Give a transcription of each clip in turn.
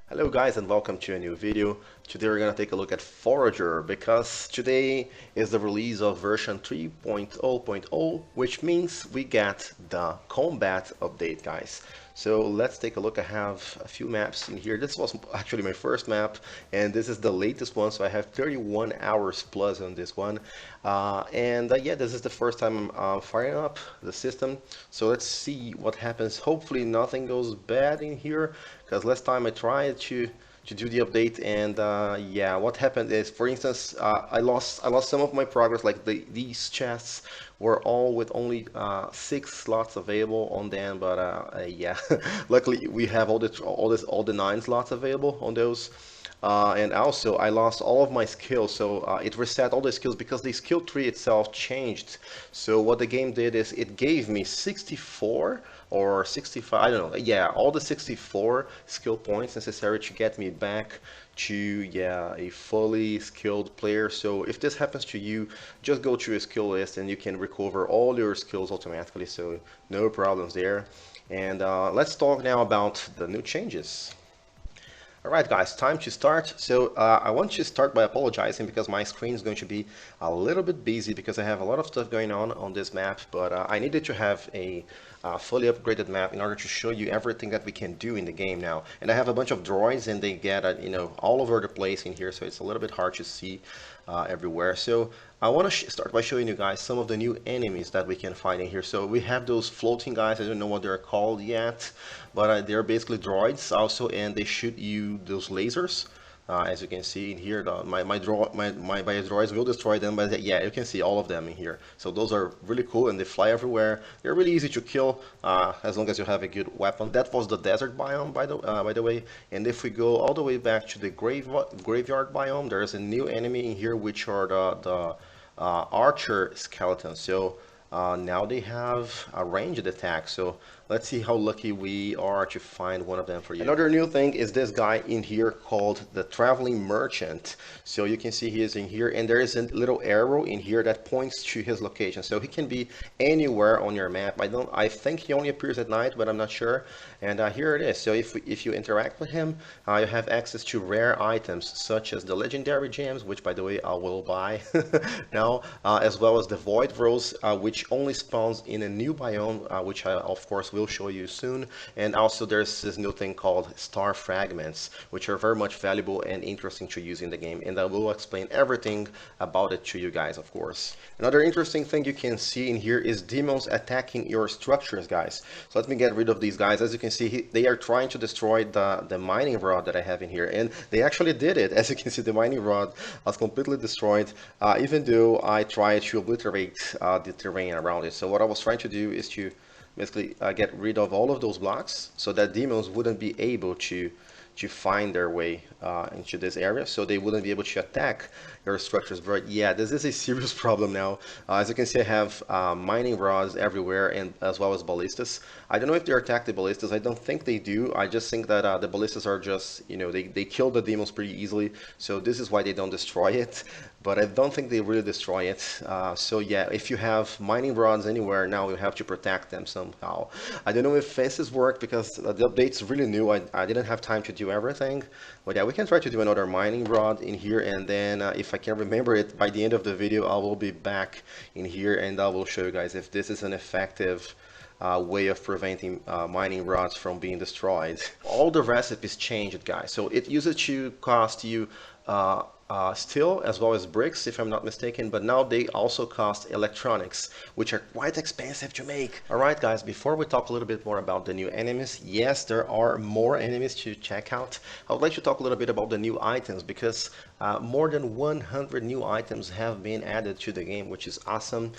Hello guys and welcome to a new video. Today we're going to take a look at Forager because today is the release of version 3.0.0, which means we get the combat update, guys. So let's take a look. I have a few maps in here. This was actually my first map and this is the latest one, so I have 31 hours plus on this one. Yeah, this is the first time I'm firing up the system. So let's see what happens. Hopefully nothing goes bad in here, because last time I tried to do the update and yeah, what happened is, for instance, I lost some of my progress. Like these chests were all with only 6 slots available on them, but yeah, luckily we have all the 9 slots available on those. And also, I lost all of my skills, so it reset all the skills because the skill tree itself changed. So what the game did is it gave me 64 or 65, I don't know, yeah, all the 64 skill points necessary to get me back to, yeah, a fully skilled player. So if this happens to you, just go to a skill list and you can recover all your skills automatically, so no problems there. And let's talk now about the new changes. Alright guys, time to start. So I want to start by apologizing because my screen is going to be a little bit busy because I have a lot of stuff going on this map, but I needed to have a fully upgraded map in order to show you everything that we can do in the game now. And I have a bunch of droids and they get all over the place in here, so it's a little bit hard to see everywhere. So I want to start by showing you guys some of the new enemies that we can find in here. So we have those floating guys. I don't know what they're called yet, but they're basically droids also, and they shoot you those lasers. As you can see in here, my droids will destroy them, but yeah, you can see all of them in here. So those are really cool and they fly everywhere. They're really easy to kill as long as you have a good weapon. That was the desert biome, by the way. And if we go all the way back to the graveyard biome, there's a new enemy in here, which are the archer skeletons. So now they have a ranged attack. So let's see how lucky we are to find one of them for you. Another new thing is this guy in here called the Traveling Merchant. So you can see he is in here, and there is a little arrow in here that points to his location. So he can be anywhere on your map. I think he only appears at night, but I'm not sure. And here it is. So if you interact with him, you have access to rare items such as the legendary gems, which by the way I will buy now, as well as the void rose, which only spawns in a new biome, which I of course will show you soon. And also there's this new thing called star fragments, which are very much valuable and interesting to use in the game, and I will explain everything about it to you guys, of course. Another interesting thing you can see in here is demons attacking your structures, guys. So let me get rid of these guys. As you can see, they are trying to destroy the mining rod that I have in here, and they actually did it. As you can see, the mining rod was completely destroyed, even though I tried to obliterate the terrain around it. So what I was trying to do is to basically get rid of all of those blocks so that demons wouldn't be able to find their way into this area, so they wouldn't be able to attack your structures. But yeah, this is a serious problem now. As you can see, I have mining rods everywhere, and as well as ballistas. I don't know if they attack the ballistas. I don't think they do. I just think that the ballistas are just, they kill the demons pretty easily, so this is why they don't destroy it. But I don't think they really destroy it. So yeah, if you have mining rods anywhere now, you have to protect them somehow. I don't know if fences work because the update's really new. I didn't have time to do everything. But yeah, we can try to do another mining rod in here, and then if I can remember it, by the end of the video, I will be back in here and I will show you guys if this is an effective way of preventing mining rods from being destroyed. All the recipes changed, guys. So it used to cost you steel as well as bricks, if I'm not mistaken, but now they also cost electronics, which are quite expensive to make. Alright guys, before we talk a little bit more about the new enemies, yes, there are more enemies to check out. I would like to talk a little bit about the new items, because more than 100 new items have been added to the game, which is awesome.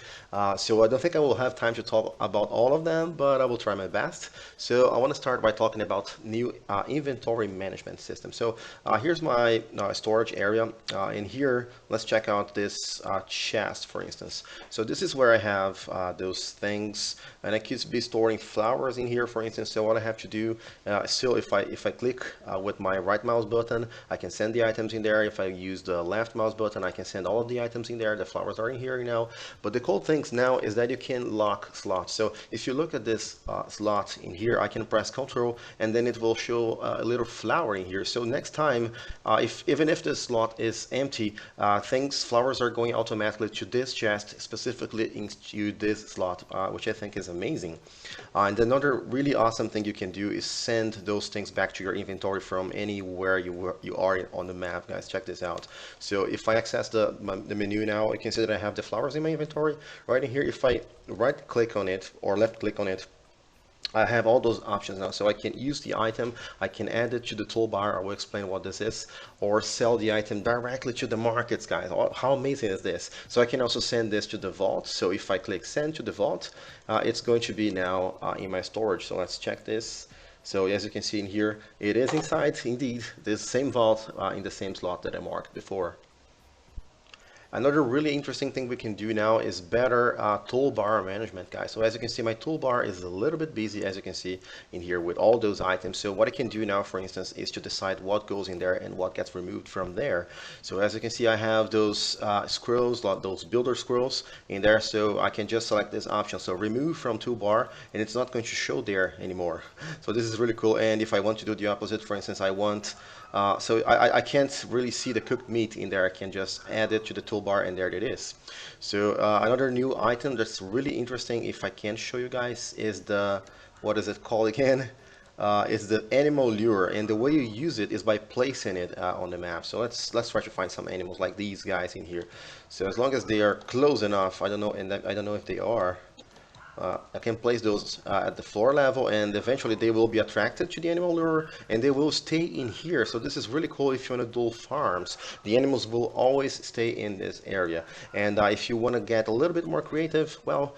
So I don't think I will have time to talk about all of them, but I will try my best. So I want to start by talking about new inventory management system. So here's my storage area. In here, let's check out this chest, for instance. So this is where I have those things, and I could be storing flowers in here, for instance. So what I have to do, still, if I click with my right mouse button, I can send the items in there. If I use the left mouse button, I can send all of the items in there. The flowers are in here now. But the cool things now is that you can lock slots. So if you look at this slot in here, I can press Control, and then it will show a little flower in here. So next time, even if the slot is empty, flowers are going automatically to this chest, specifically into this slot, which I think is amazing. And another really awesome thing you can do is send those things back to your inventory from anywhere you are on the map, guys. Check this out. So if I access the menu now, you can see that I have the flowers in my inventory right in here. If I right click on it or left click on it, I have all those options now, so I can use the item, I can add it to the toolbar, I will explain what this is, or sell the item directly to the markets, guys. How amazing is this? So I can also send this to the vault. So if I click send to the vault, it's going to be now in my storage. So let's check this. So as you can see in here, it is inside, indeed, this same vault in the same slot that I marked before. Another really interesting thing we can do now is better toolbar management, guys. So as you can see, my toolbar is a little bit busy, as you can see in here, with all those items. So what I can do now, for instance, is to decide what goes in there and what gets removed from there. So as you can see, I have those scrolls, those builder scrolls in there. So I can just select this option. So remove from toolbar, and it's not going to show there anymore. So this is really cool. And if I want to do the opposite, for instance, I want so I can't really see the cooked meat in there. I can just add it to the toolbar, and there it is. So another new item that's really interesting, if I can show you guys, is the, what is it called again? Is the animal lure, and the way you use it is by placing it on the map. So let's try to find some animals like these guys in here. So as long as they are close enough, I don't know, and I don't know if they are. I can place those at the floor level, and eventually they will be attracted to the animal lure, and they will stay in here. So this is really cool if you want to do farms. The animals will always stay in this area. And if you want to get a little bit more creative, well,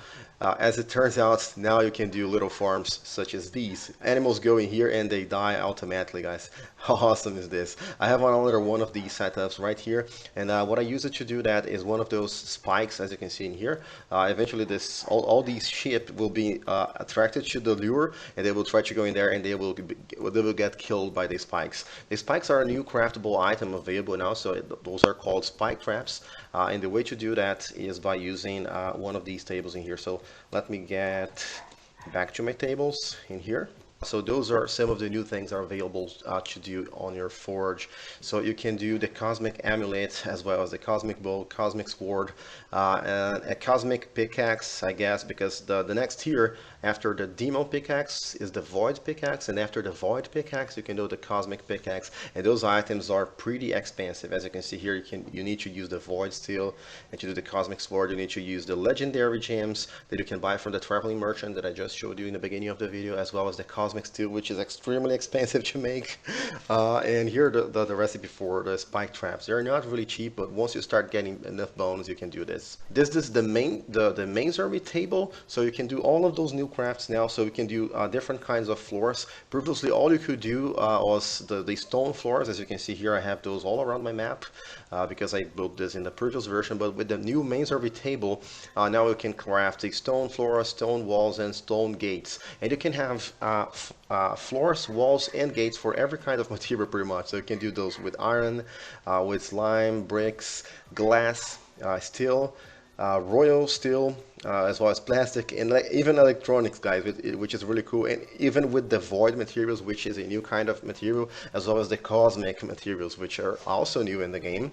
as it turns out, now you can do little farms such as these. Animals go in here and they die automatically, guys. How awesome is this? I have another one of these setups right here, and what I use it to do that is one of those spikes, as you can see in here. Eventually all these sheep will be attracted to the lure, and they will try to go in there, and they will get killed by the spikes. The spikes are a new craftable item available now, so those are called spike traps, and the way to do that is by using one of these tables in here. So let me get back to my tables in here. So those are some of the new things that are available to do on your forge. So you can do the cosmic amulet, as well as the cosmic bow, cosmic sword, and a cosmic pickaxe, I guess, because the next tier after the demon pickaxe is the void pickaxe, and after the void pickaxe you can do the cosmic pickaxe, and those items are pretty expensive. As you can see here, you need to use the void steel, and to do the cosmic sword you need to use the legendary gems that you can buy from the traveling merchant that I just showed you in the beginning of the video, as well as the cosmic steel, which is extremely expensive to make. And here the recipe for the spike traps. They're not really cheap, but once you start getting enough bones, you can do this. This is the Maizuma table, so you can do all of those new crafts now. So you can do different kinds of floors. Previously, all you could do was the stone floors. As you can see here, I have those all around my map because I built this in the previous version. But with the new Maizuma table, now you can craft the stone floors, stone walls, and stone gates. And you can have floors, walls, and gates for every kind of material pretty much. So you can do those with iron, with slime, bricks, glass, steel, royal steel, as well as plastic, and even electronics, guys, which is really cool. And even with the void materials, which is a new kind of material, as well as the cosmic materials, which are also new in the game.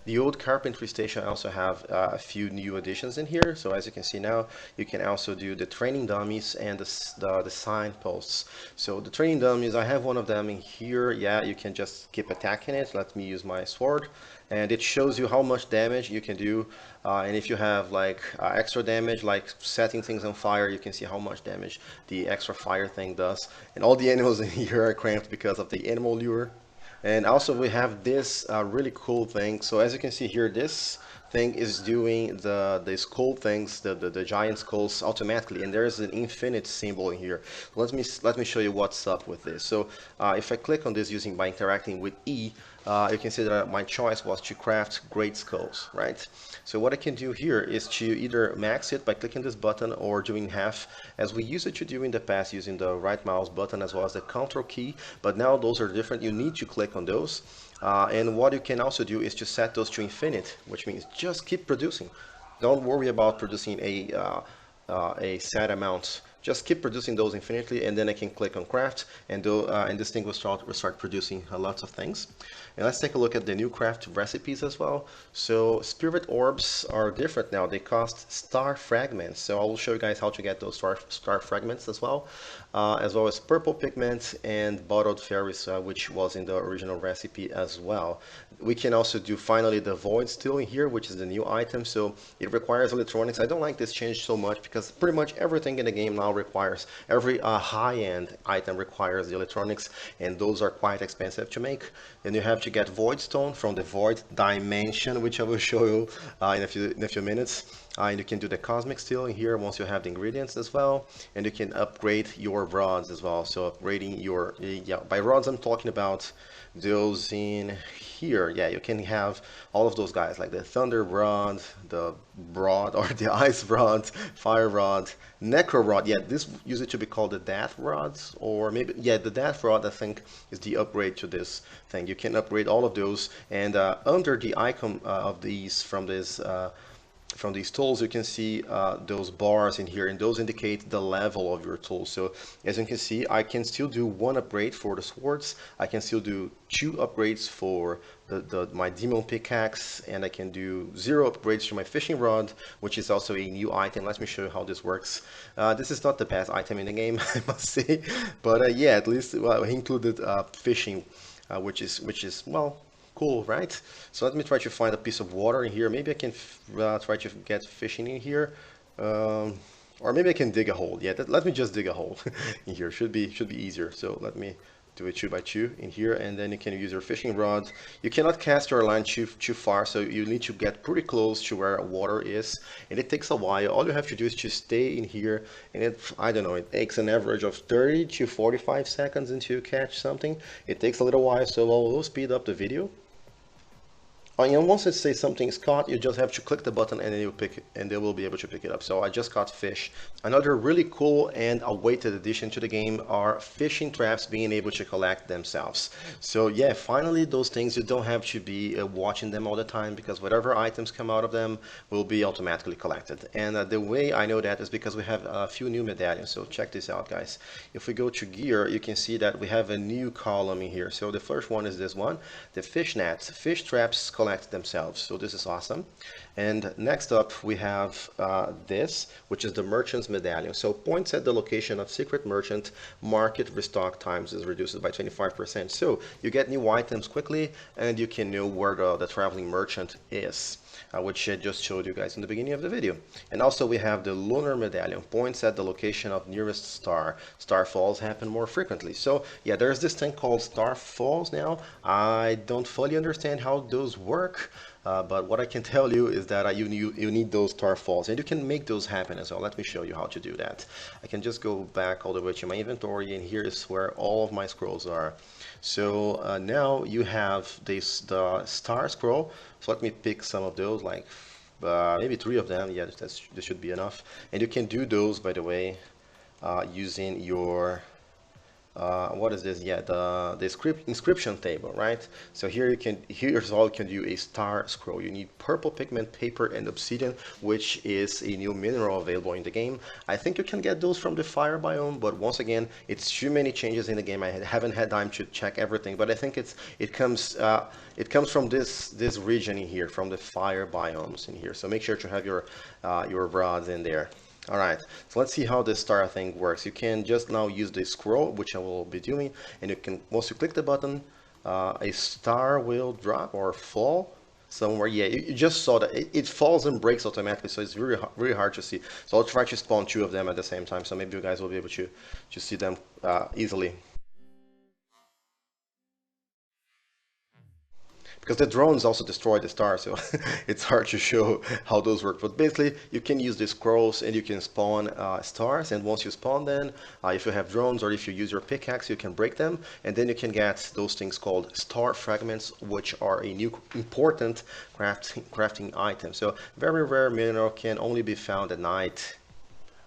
The old carpentry station also have a few new additions in here. So as you can see now, you can also do the training dummies and the signposts. So the training dummies, I have one of them in here. Yeah, you can just keep attacking it. Let me use my sword, and it shows you how much damage you can do. And if you have like extra damage, like setting things on fire, you can see how much damage the extra fire thing does. And all the animals in here are cramped because of the animal lure. And also we have this really cool thing. So as you can see here, this thing is doing the skull things, the giant skulls automatically, and there's an infinite symbol in here. Let me show you what's up with this. So if I click on this by interacting with E, you can see that my choice was to craft great skulls, right? So what I can do here is to either max it by clicking this button or doing half, as we used to do in the past using the right mouse button as well as the control key, but now those are different. You need to click on those. And what you can also do is to set those to infinite, which means just keep producing. Don't worry about producing a set amount. Just keep producing those infinitely, and then I can click on craft, and this thing will start producing lots of things. And let's take a look at the new craft recipes as well. So spirit orbs are different now. They cost star fragments. So I will show you guys how to get those star fragments as well as purple pigment and bottled fairies, which was in the original recipe as well. We can also do finally the void still in here, which is the new item. So it requires electronics. I don't like this change so much because pretty much everything in the game now requires, every high-end item requires the electronics, and those are quite expensive to make. Then you have to get void stone from the void dimension, which I will show you in a few minutes. And you can do the cosmic steel in here once you have the ingredients as well, and you can upgrade your rods as well. So upgrading your, yeah, by rods I'm talking about those in here. Yeah, you can have all of those guys like the thunder rod, the rod, or the ice rod, fire rod, necro rod. Yeah, this used to be called the death rods, or maybe, yeah, the death rod I think is the upgrade to this thing. You can upgrade all of those, and under the icon of these from these tools, you can see those bars in here, and those indicate the level of your tool. So as you can see, I can still do one upgrade for the swords. I can still do 2 upgrades for my demon pickaxe, and I can do 0 upgrades to my fishing rod, which is also a new item. Let me show you how this works. This is not the best item in the game, I must say, but yeah, at least he included fishing, which is well, cool, right? So let me try to find a piece of water in here. Maybe I can try to get fishing in here, or maybe I can dig a hole. Yeah, let me just dig a hole in here. Should be easier. So let me do it 2 by 2 in here, and then you can use your fishing rod. You cannot cast your line too far, so you need to get pretty close to where water is, and it takes a while. All you have to do is to stay in here, and I don't know, it takes an average of 30 to 45 seconds until you catch something. It takes a little while, so I will speed up the video. And once it says something's caught, you just have to click the button and you'll pick it, and they will be able to pick it up. So I just caught fish. Another really cool and awaited addition to the game are fishing traps being able to collect themselves. So yeah, finally those things, you don't have to be watching them all the time, because whatever items come out of them will be automatically collected. And the way I know that is because we have a few new medallions. So check this out, guys. If we go to gear, you can see that we have a new column in here. So the first one is this one, the fish nets. Fish traps collect themselves, so this is awesome. And next up we have this, which is the merchant's medallion. So points at the location of secret merchant, market restock times is reduced by 25%. So you get new items quickly, and you can know where the traveling merchant is, which I just showed you guys in the beginning of the video. And also we have the lunar medallion, points at the location of nearest star. Star falls happen more frequently. So yeah, there's this thing called star falls now. I don't fully understand how those work, but what I can tell you is that you need those star falls, and you can make those happen as well. Let me show you how to do that. I can just go back all the way to my inventory, and here is where all of my scrolls are. So now you have the star scroll. So let me pick some of those, like maybe 3 of them. Yeah, this should be enough. And you can do those, by the way, using your what is this? Yeah, the inscription table, right? So here's all you can do: a star scroll. You need purple pigment, paper, and obsidian, which is a new mineral available in the game. I think you can get those from the fire biome, but once again, it's too many changes in the game. I haven't had time to check everything, but I think it comes from this region in here, from the fire biomes in here. So make sure to have your rods in there. All right, so let's see how this star thing works. You can just now use the scroll, which I will be doing, and you can, once you click the button, a star will drop or fall somewhere. Yeah, you just saw that it falls and breaks automatically, so it's really hard to see. So I'll try to spawn 2 of them at the same time, so maybe you guys will be able to see them because the drones also destroy the stars, so it's hard to show how those work. But basically, you can use these scrolls and you can spawn stars, and once you spawn them, if you have drones or if you use your pickaxe, you can break them, and then you can get those things called star fragments, which are a new important crafting item. So very rare mineral, can only be found at night.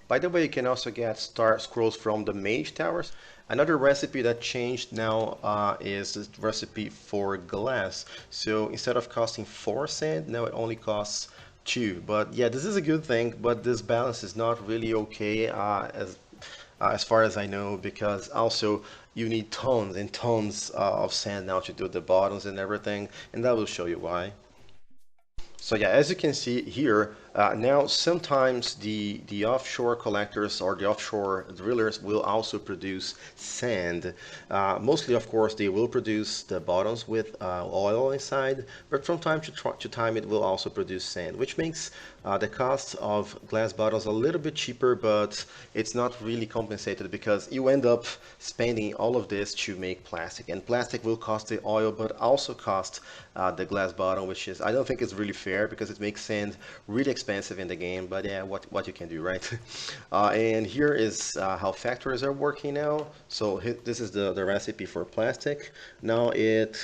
By the way, you can also get star scrolls from the mage towers. Another recipe that changed now is the recipe for glass. So instead of costing 4 sand, now it only costs 2. But yeah, this is a good thing, but this balance is not really okay as far as I know, because also you need tons and tons of sand now to do the bottoms and everything, and that will show you why. So yeah, as you can see here, now sometimes the offshore collectors or the offshore drillers will also produce sand. Mostly, of course, they will produce the bottoms with oil inside, but from time to time it will also produce sand, which makes the cost of glass bottles a little bit cheaper, but it's not really compensated because you end up spending all of this to make plastic, and plastic will cost the oil, but also cost the glass bottle, which is, I don't think it's really fair because it makes sand really expensive in the game, but yeah, what you can do, right? And here is how factories are working now. So this is the recipe for plastic. Now it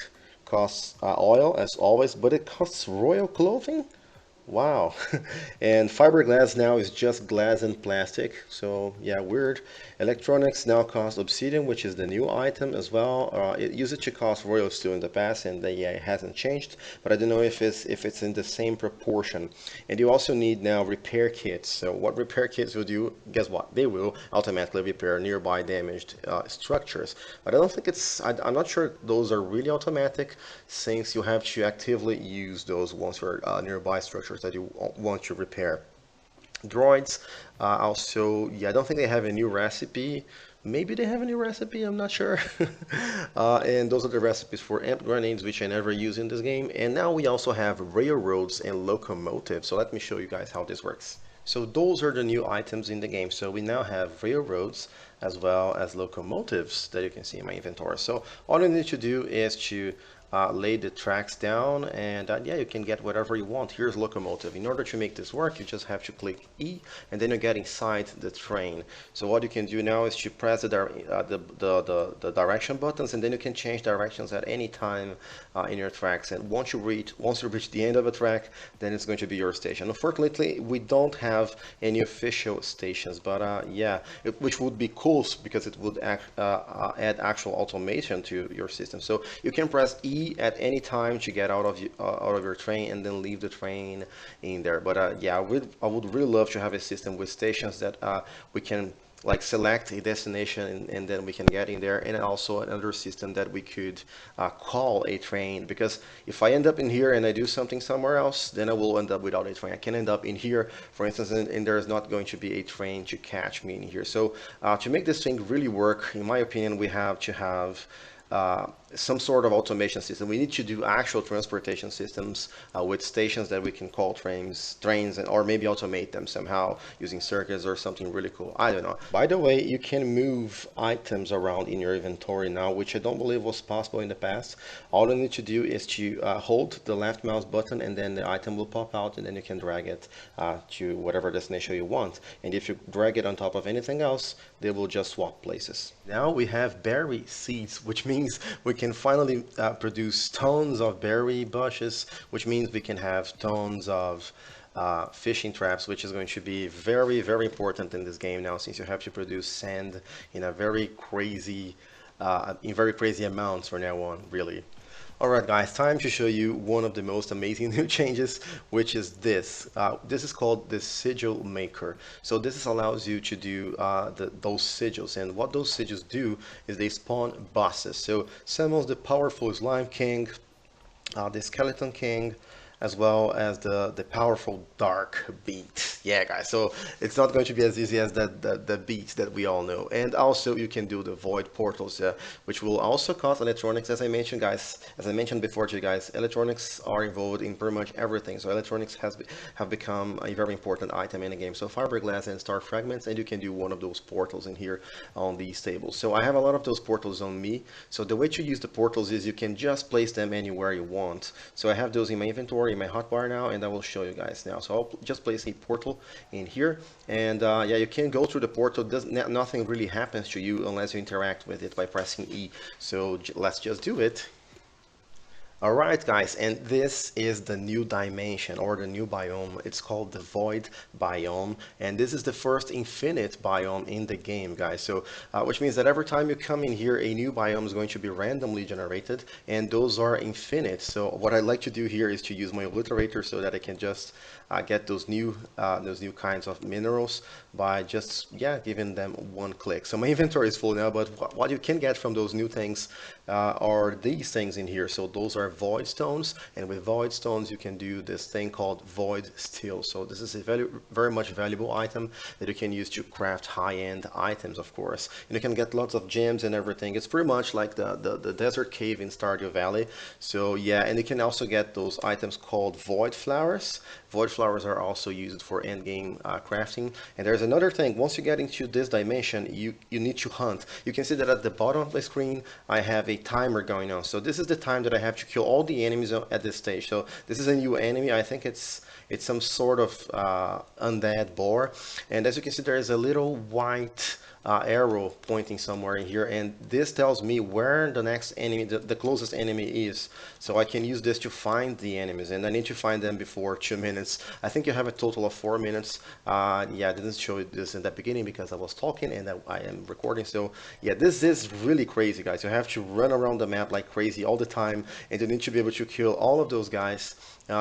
costs oil as always, but it costs royal clothing. Wow. And fiberglass now is just glass and plastic. So yeah, weird. Electronics now cost obsidian, which is the new item as well. It used to cost royal steel in the past, and yeah, it hasn't changed. But I don't know if it's in the same proportion. And you also need now repair kits. So what repair kits will do? Guess what? They will automatically repair nearby damaged structures. But I don't think I'm not sure those are really automatic, since you have to actively use those once you're nearby structures that you want to repair. Droids also, yeah, I don't think they have a new recipe. Maybe they have a new recipe, I'm not sure. And those are the recipes for amp grenades, which I never use in this game. And now we also have railroads and locomotives. So let me show you guys how this works. So those are the new items in the game. So we now have railroads as well as locomotives that you can see in my inventory. So all you need to do is to lay the tracks down, and yeah, you can get whatever you want. Here's locomotive. In order to make this work, you just have to click E, and then you get inside the train. So what you can do now is to press the direction buttons, and then you can change directions at any time in your tracks. And once you reach the end of a track, then it's going to be your station. Unfortunately, we don't have any official stations, but yeah, which would be cool because it would add actual automation to your system. So you can press E at any time to get out of your train and then leave the train in there. But yeah, I would really love to have a system with stations that we can like select a destination and then we can get in there, and also another system that we could call a train, because if I end up in here and I do something somewhere else, then I will end up without a train. I can end up in here, for instance, and there's not going to be a train to catch me in here. So to make this thing really work, in my opinion, we have to have some sort of automation system. We need to do actual transportation systems with stations that we can call trains, or maybe automate them somehow using circuits or something really cool. I don't know. By the way, you can move items around in your inventory now, which I don't believe was possible in the past. All you need to do is to hold the left mouse button, and then the item will pop out, and then you can drag it to whatever destination you want. And if you drag it on top of anything else, they will just swap places. Now we have berry seeds, which means we can finally produce tons of berry bushes, which means we can have tons of fishing traps, which is going to be very, very important in this game now, since you have to produce sand in a very crazy, amounts from now on, really. Alright guys, time to show you one of the most amazing new changes, which is this. This is called the sigil maker. So this allows you to do those sigils, and what those sigils do is they spawn bosses. So summons the powerful Slime King, the Skeleton King, as well as the powerful dark beat. Yeah, guys. So it's not going to be as easy as the beats that we all know. And also you can do the void portals, which will also cost electronics, as I mentioned, guys. As I mentioned before to you guys, electronics are involved in pretty much everything. So electronics have become a very important item in the game. So fiberglass and star fragments, and you can do one of those portals in here on these tables. So I have a lot of those portals on me. So the way to use the portals is you can just place them anywhere you want. So I have those in my inventory, in my hotbar now, and I will show you guys now. So I'll just place a portal in here, and yeah, you can go through the portal. Nothing really happens to you unless you interact with it by pressing E. So let's just do it. Alright guys, and this is the new dimension or the new biome. It's called the Void Biome, and this is the first infinite biome in the game, guys. So which means that every time you come in here, a new biome is going to be randomly generated, and those are infinite. So what I like to do here is to use my obliterator so that I can just get those new kinds of minerals by just giving them one click. So my inventory is full now, but what you can get from those new things are these things in here. So those are void stones, and with void stones you can do this thing called void steel. So this is a very much valuable item that you can use to craft high-end items, of course. And you can get lots of gems and everything. It's pretty much like the desert cave in Stardew Valley. So yeah, and you can also get those items called void flowers. Void flowers are also used for endgame crafting. And there's another thing. Once you get into this dimension, you need to hunt. You can see that at the bottom of the screen I have a timer going on. So this is the time that I have to kill all the enemies at this stage. So this is a new enemy. I think it's some sort of undead boar. And as you can see, there is a little white arrow pointing somewhere in here, and this tells me where the next enemy, the closest enemy is. So I can use this to find the enemies, and I need to find them before 2 minutes. I think you have a total of 4 minutes. Yeah, I didn't show this in the beginning because I was talking and I am recording. So yeah, this is really crazy, guys. You have to run around the map like crazy all the time, and you need to be able to kill all of those guys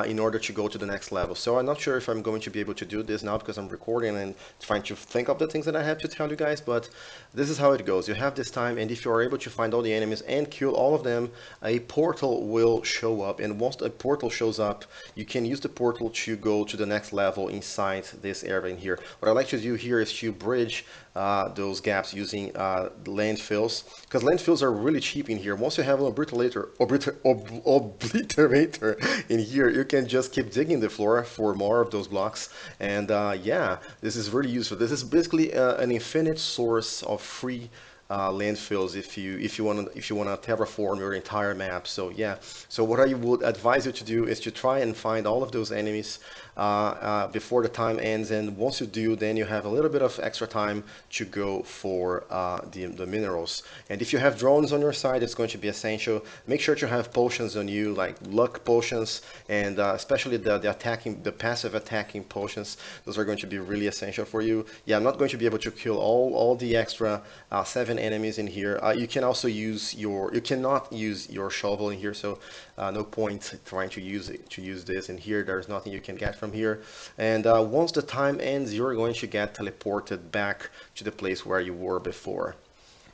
in order to go to the next level. So I'm not sure if I'm going to be able to do this now because I'm recording and trying to think of the things that I have to tell you guys, but this is how it goes. You have this time, and if you are able to find all the enemies and kill all of them, a portal will show up, and once a portal shows up, you can use the portal to go to the next level inside this area in here. What I like to do here is to bridge those gaps using landfills, because landfills are really cheap in here. Once you have an obliterator in here, you can just keep digging the floor for more of those blocks, and yeah, this is really useful. This is basically an infinite source of free landfills if you want to terraform your entire map. So yeah, so what I would advise you to do is to try and find all of those enemies before the time ends, and once you do, then you have a little bit of extra time to go for the minerals. And if you have drones on your side, it's going to be essential. Make sure to have potions on you, like luck potions, and especially the passive attacking potions. Those are going to be really essential for you. Yeah, I'm not going to be able to kill all the extra 7 enemies in here. You can also use you cannot use your shovel in here, so no point trying to use this in here. There's nothing you can get from here, and once the time ends, you're going to get teleported back to the place where you were before.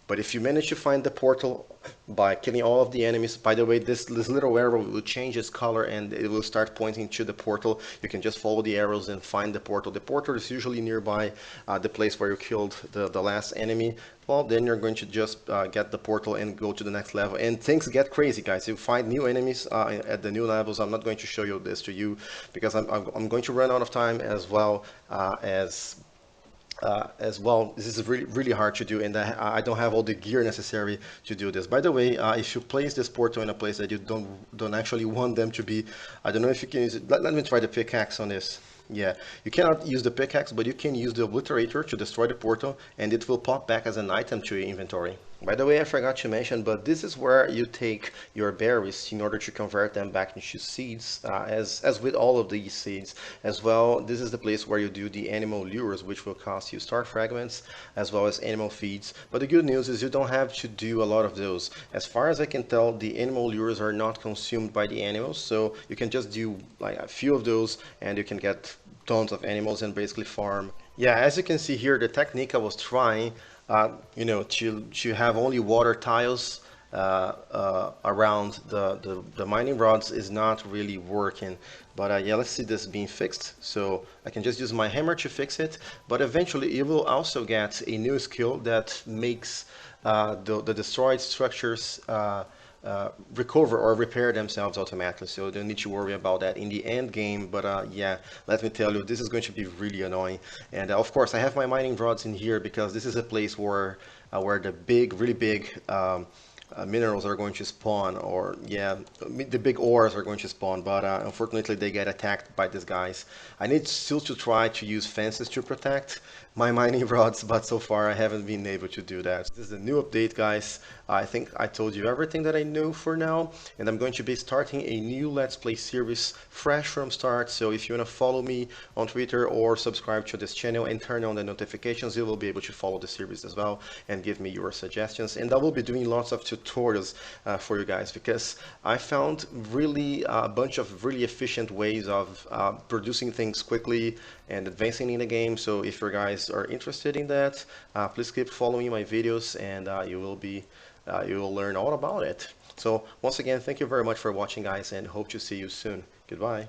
But if you manage to find the portal by killing all of the enemies, by the way, this little arrow will change its color and it will start pointing to the portal. You can just follow the arrows and find the portal. The portal is usually nearby the place where you killed the last enemy. Well, then you're going to just get the portal and go to the next level. And things get crazy, guys. You find new enemies at the new levels. I'm not going to show you this to you because I'm going to run out of time as well as well. This is really hard to do, and I don't have all the gear necessary to do this. By the way, if you place this portal in a place that you don't actually want them to be, I don't know if you can use it. Let me try the pickaxe on this. Yeah, you cannot use the pickaxe, but you can use the obliterator to destroy the portal, and it will pop back as an item to your inventory. By the way, I forgot to mention, but this is where you take your berries in order to convert them back into seeds, as with all of these seeds. As well, this is the place where you do the animal lures, which will cost you star fragments, as well as animal feeds. But the good news is you don't have to do a lot of those. As far as I can tell, the animal lures are not consumed by the animals, so you can just do like a few of those, and you can get tons of animals and basically farm. Yeah, as you can see here, the technique I was trying, you know, to have only water tiles around the mining rods is not really working. But yeah, let's see this being fixed. So I can just use my hammer to fix it. But eventually you will also get a new skill that makes the destroyed structures recover or repair themselves automatically, so you don't need to worry about that in the end game. But yeah, let me tell you, this is going to be really annoying. And of course, I have my mining rods in here because this is a place where the big, really big minerals are going to spawn, or yeah, the big ores are going to spawn. But unfortunately, they get attacked by these guys. I need still to try to use fences to protect my mining rods, but so far I haven't been able to do that. This is a new update, guys. I think I told you everything that I know for now, and I'm going to be starting a new Let's Play series fresh from start. So if you want to follow me on Twitter or subscribe to this channel and turn on the notifications, you will be able to follow the series as well and give me your suggestions. And I will be doing lots of tutorials for you guys, because I found really a bunch of really efficient ways of producing things quickly and advancing in the game. So if you guys are interested in that, please keep following my videos, and you will learn all about it. So once again, thank you very much for watching, guys, and hope to see you soon. Goodbye.